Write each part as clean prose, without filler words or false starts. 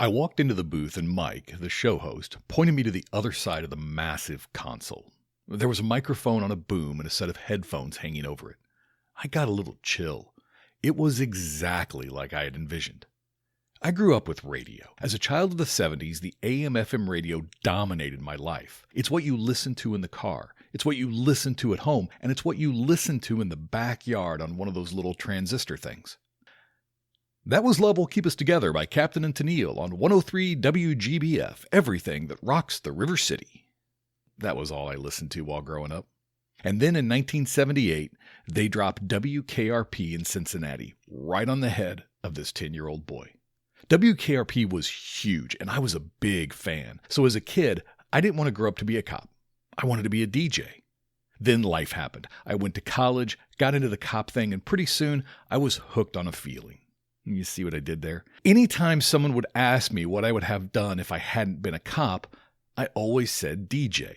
I walked into the booth and Mike, the show host, pointed me to the other side of the massive console. There was a microphone on a boom and a set of headphones hanging over it. I got a little chill. It was exactly like I had envisioned. I grew up with radio. As a child of the 70s, the AM/FM radio dominated my life. It's what you listen to in the car. It's what you listen to at home. And it's what you listen to in the backyard on one of those little transistor things. That was Love Will Keep Us Together by Captain and Tennille on 103 WGBF, everything that rocks the River City. That was all I listened to while growing up. And then in 1978, they dropped WKRP in Cincinnati, right on the head of this 10-year-old boy. WKRP was huge, and I was a big fan. So as a kid, I didn't want to grow up to be a cop. I wanted to be a DJ. Then life happened. I went to college, got into the cop thing, and pretty soon I was hooked on a feeling. You see what I did there? Anytime someone would ask me what I would have done if I hadn't been a cop, I always said DJ.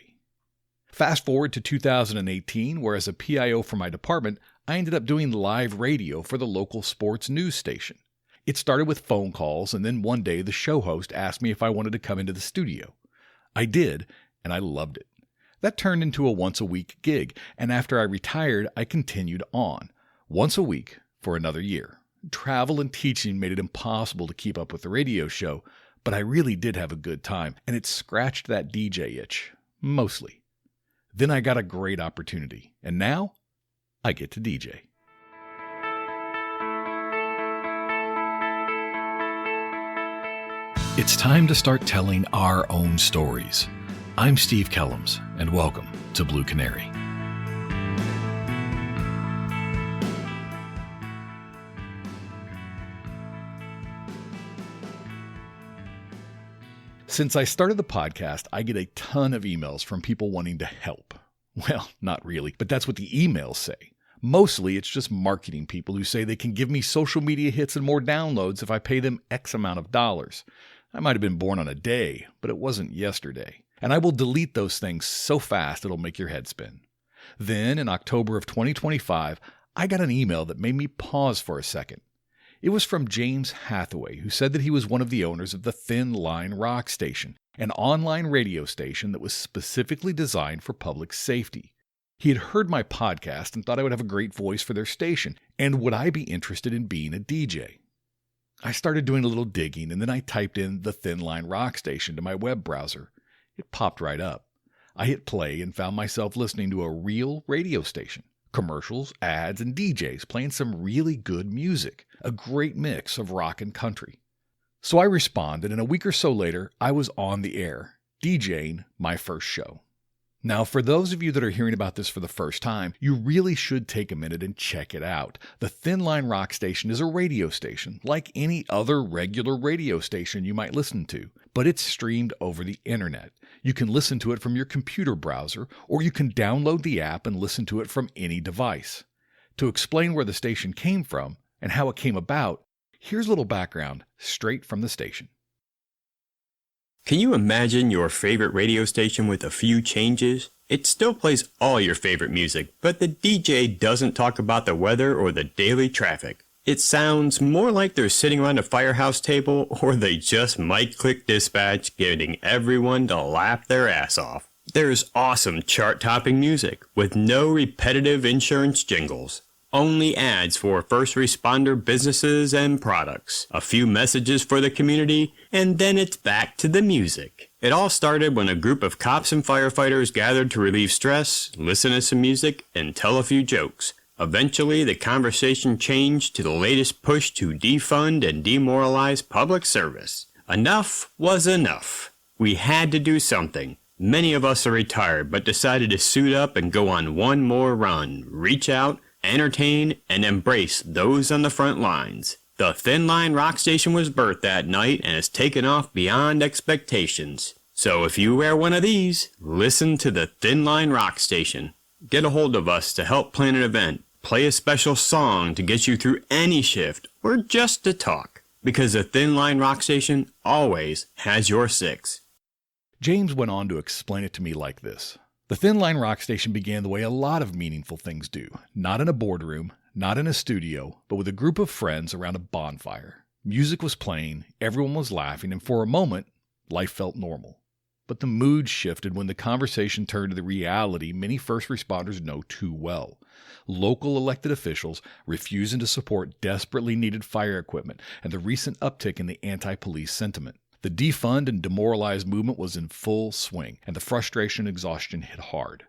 Fast forward to 2018, where as a PIO for my department, I ended up doing live radio for the local sports news station. It started with phone calls, and then one day the show host asked me if I wanted to come into the studio. I did, and I loved it. That turned into a once-a-week gig, and after I retired, I continued on, once a week for another year. Travel and teaching made it impossible to keep up with the radio show, but I really did have a good time, and it scratched that DJ itch, mostly. Then I got a great opportunity, and now I get to DJ. It's time to start telling our own stories. I'm Steve Kellums, and welcome to Blue Canary. Since I started the podcast, I get a ton of emails from people wanting to help. Well, not really, but that's what the emails say. Mostly, it's just marketing people who say they can give me social media hits and more downloads if I pay them X amount of dollars. I might have been born on a day, but it wasn't yesterday. And I will delete those things so fast it'll make your head spin. Then, in October of 2025, I got an email that made me pause for a second. It was from James Hathaway, who said that he was one of the owners of the Thin Line Rock Station, an online radio station that was specifically designed for public safety. He had heard my podcast and thought I would have a great voice for their station, and would I be interested in being a DJ? I started doing a little digging, and then I typed in the Thin Line Rock Station to my web browser. It popped right up. I hit play and found myself listening to a real radio station. Commercials, ads, and DJs playing some really good music, a great mix of rock and country. So I responded, and a week or so later, I was on the air, DJing my first show. Now, for those of you that are hearing about this for the first time, you really should take a minute and check it out. The Thin Line Rock Station is a radio station, like any other regular radio station you might listen to, but it's streamed over the internet. You can listen to it from your computer browser, or you can download the app and listen to it from any device. To explain where the station came from and how it came about, here's a little background straight from the station. Can you imagine your favorite radio station with a few changes? It still plays all your favorite music, but the DJ doesn't talk about the weather or the daily traffic. It sounds more like they're sitting around a firehouse table, or they just might click dispatch, getting everyone to laugh their ass off. There's awesome chart-topping music with no repetitive insurance jingles. Only ads for first responder businesses and products, a few messages for the community, and then it's back to the music. It all started when a group of cops and firefighters gathered to relieve stress, listen to some music, and tell a few jokes. Eventually, the conversation changed to the latest push to defund and demoralize public service. Enough was enough. We had to do something. Many of us are retired, but decided to suit up and go on one more run, reach out, entertain, and embrace those on the front lines. The Thin Line Rock Station was birthed that night and has taken off beyond expectations. So if you wear one of these, listen to the Thin Line Rock Station. Get a hold of us to help plan an event, play a special song to get you through any shift, or just to talk, because the Thin Line Rock Station always has your six. James went on to explain it to me like this. The Thin Line Rock Station began the way a lot of meaningful things do. Not in a boardroom, not in a studio, but with a group of friends around a bonfire. Music was playing, everyone was laughing, and for a moment, life felt normal. But the mood shifted when the conversation turned to the reality many first responders know too well. Local elected officials refusing to support desperately needed fire equipment and the recent uptick in the anti-police sentiment. The defund and demoralize movement was in full swing, and the frustration and exhaustion hit hard.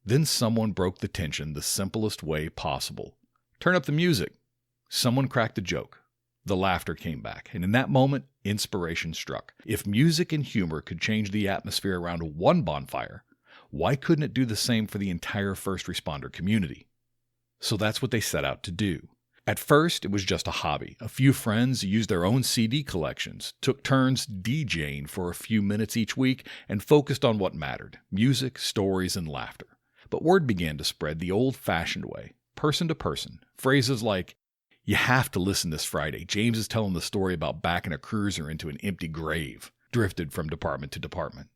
Then someone broke the tension the simplest way possible. Turn up the music. Someone cracked a joke. The laughter came back, and in that moment, inspiration struck. If music and humor could change the atmosphere around one bonfire, why couldn't it do the same for the entire first responder community? So that's what they set out to do. At first, it was just a hobby. A few friends used their own CD collections, took turns DJing for a few minutes each week, and focused on what mattered: music, stories, and laughter. But word began to spread the old-fashioned way, person to person. Phrases like, "You have to listen this Friday. James is telling the story about backing a cruiser into an empty grave," drifted from department to department.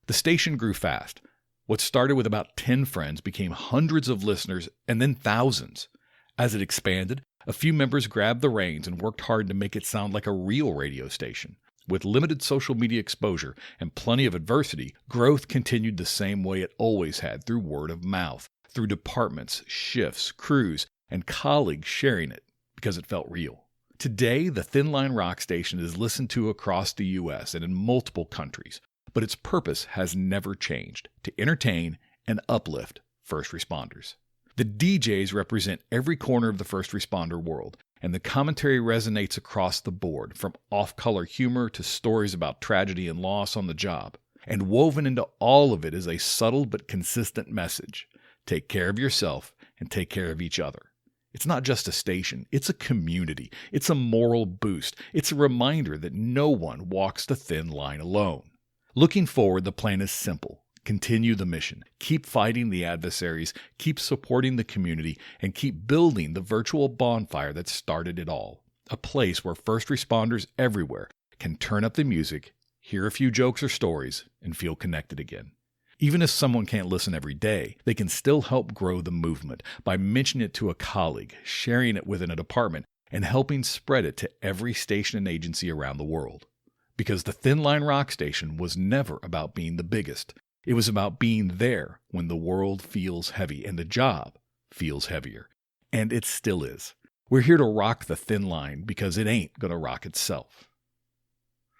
The station grew fast. What started with about 10 friends became hundreds of listeners and then thousands. As it expanded, a few members grabbed the reins and worked hard to make it sound like a real radio station. With limited social media exposure and plenty of adversity, growth continued the same way it always had, through word of mouth, through departments, shifts, crews, and colleagues sharing it because it felt real. Today, the Thin Line Rock Station is listened to across the U.S. and in multiple countries, but its purpose has never changed: to entertain and uplift first responders. The DJs represent every corner of the first responder world, and the commentary resonates across the board, from off-color humor to stories about tragedy and loss on the job. And woven into all of it is a subtle but consistent message: take care of yourself and take care of each other. It's not just a station, it's a community. It's a moral boost. It's a reminder that no one walks the thin line alone. Looking forward, the plan is simple. Continue the mission. Keep fighting the adversaries, keep supporting the community, and keep building the virtual bonfire that started it all. A place where first responders everywhere can turn up the music, hear a few jokes or stories, and feel connected again. Even if someone can't listen every day, they can still help grow the movement by mentioning it to a colleague, sharing it within a department, and helping spread it to every station and agency around the world. Because the Thin Line Rock Station was never about being the biggest. It was about being there when the world feels heavy and the job feels heavier. And it still is. We're here to rock the thin line because it ain't going to rock itself.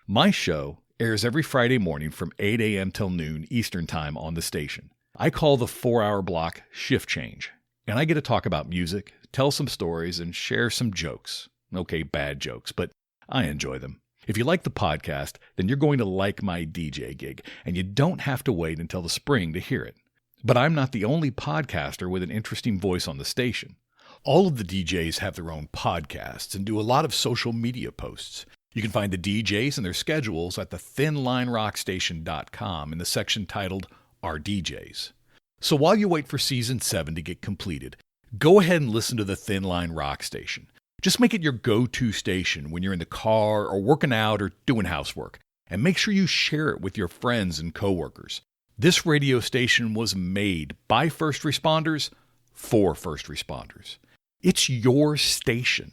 My show airs every Friday morning from 8 a.m. till noon Eastern Time on the station. I call the 4-hour block Shift Change, and I get to talk about music, tell some stories, and share some jokes. Okay, bad jokes, but I enjoy them. If you like the podcast, then you're going to like my DJ gig, and you don't have to wait until the spring to hear it. But I'm not the only podcaster with an interesting voice on the station. All of the DJs have their own podcasts and do a lot of social media posts. You can find the DJs and their schedules at thethinlinerockstation.com in the section titled Our DJs. So while you wait for Season 7 to get completed, go ahead and listen to the Thin Line Rock Station. Just make it your go-to station when you're in the car or working out or doing housework. And make sure you share it with your friends and coworkers. This radio station was made by first responders for first responders. It's your station.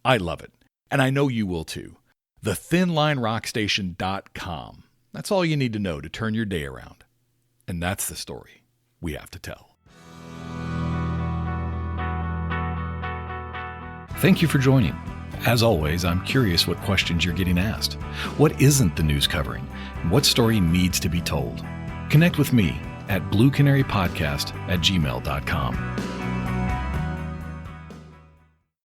I love it. And I know you will too. thethinlinerockstation.com. That's all you need to know to turn your day around. And that's the story we have to tell. Thank you for joining. As always, I'm curious what questions you're getting asked. What isn't the news covering? What story needs to be told? Connect with me at bluecanarypodcast@gmail.com.